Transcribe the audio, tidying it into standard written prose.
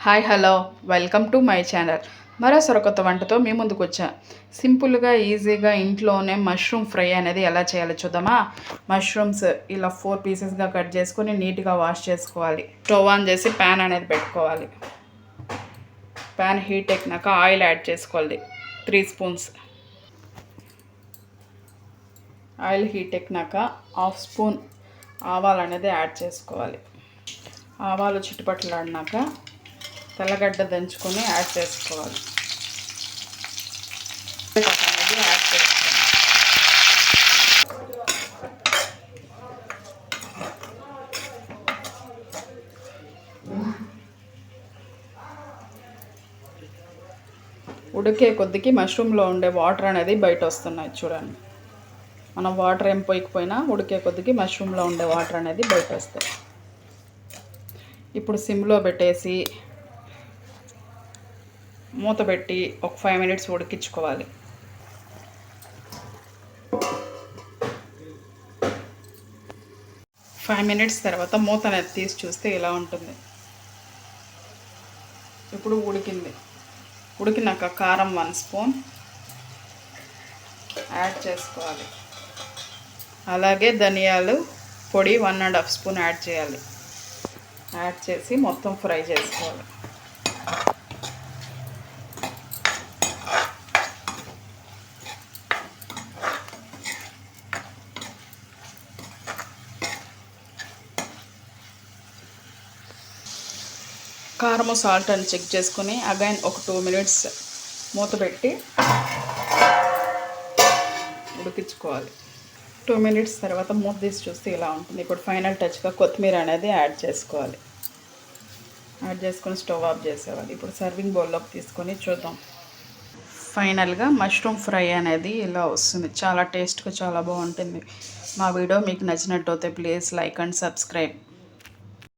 Hi hello welcome to my channel. మరో సరికొత్త వంటతో మీ ముందుకు వచ్చా. సింపుల్గా ఈజీగా ఇంట్లోనే మష్రూమ్ ఫ్రై అనేది ఎలా చేయాలో చూద్దామా. మష్రూమ్స్ ఇలా 4 పీసెస్గా కట్ చేసుకొని నీట్గా వాష్ చేసుకోవాలి. స్టవ్ ఆన్ చేసి ప్యాన్ అనేది పెట్టుకోవాలి. ప్యాన్ హీట్ ఎక్కినాక ఆయిల్ యాడ్ చేసుకోవాలి 3 స్పూన్స్. ఆయిల్ హీట్ ఎక్కినాక 1/2 స్పూన్ ఆవాలు అనేది యాడ్ చేసుకోవాలి. ఆవాలు చిట్టుపట్లాడినాక తెల్లగడ్డ దంచుకొని యాడ్ చేసుకోవాలి. అనేది యాడ్ చేసుకోవాలి. ఉడికే కొద్దికి మష్రూమ్లో ఉండే వాటర్ అనేది బయట వస్తున్నాయి చూడండి. మనం వాటర్ ఏం పోయకపోయినా ఉడికే కొద్దికి మష్రూమ్లో ఉండే వాటర్ అనేది బయట వస్తాయి. ఇప్పుడు సిమ్లో పెట్టేసి మూత పెట్టి ఒక 5 మినిట్స్ ఉడికించుకోవాలి. ఫైవ్ మినిట్స్ తర్వాత మూత అనేది తీసి చూస్తే ఇలా ఉంటుంది. ఇప్పుడు ఉడికినాక కారం 1 స్పూన్ యాడ్ చేసుకోవాలి. అలాగే ధనియాలు పొడి 1.5 స్పూన్ యాడ్ చేయాలి. యాడ్ చేసి మొత్తం ఫ్రై చేసుకోవాలి. కారము సాల్ట్ అని చెక్ చేసుకొని అగైన్ ఒక 2 మినిట్స్ మూత పెట్టి ఉడికించుకోవాలి. 2 మినిట్స్ తర్వాత మూత తీసి చూస్తే ఇలా ఉంటుంది. ఇప్పుడు ఫైనల్ టచ్గా కొత్తిమీర అనేది యాడ్ చేసుకోవాలి. యాడ్ చేసుకొని స్టవ్ ఆఫ్ చేసేవాలి. ఇప్పుడు సర్వింగ్ బౌల్లోకి తీసుకొని చూద్దాం. ఫైనల్గా మష్రూమ్ ఫ్రై అనేది ఇలా వస్తుంది. చాలా టేస్ట్గా చాలా బాగుంటుంది. మా వీడియో మీకు నచ్చినట్టయితే ప్లీజ్ లైక్ అండ్ సబ్స్క్రైబ్.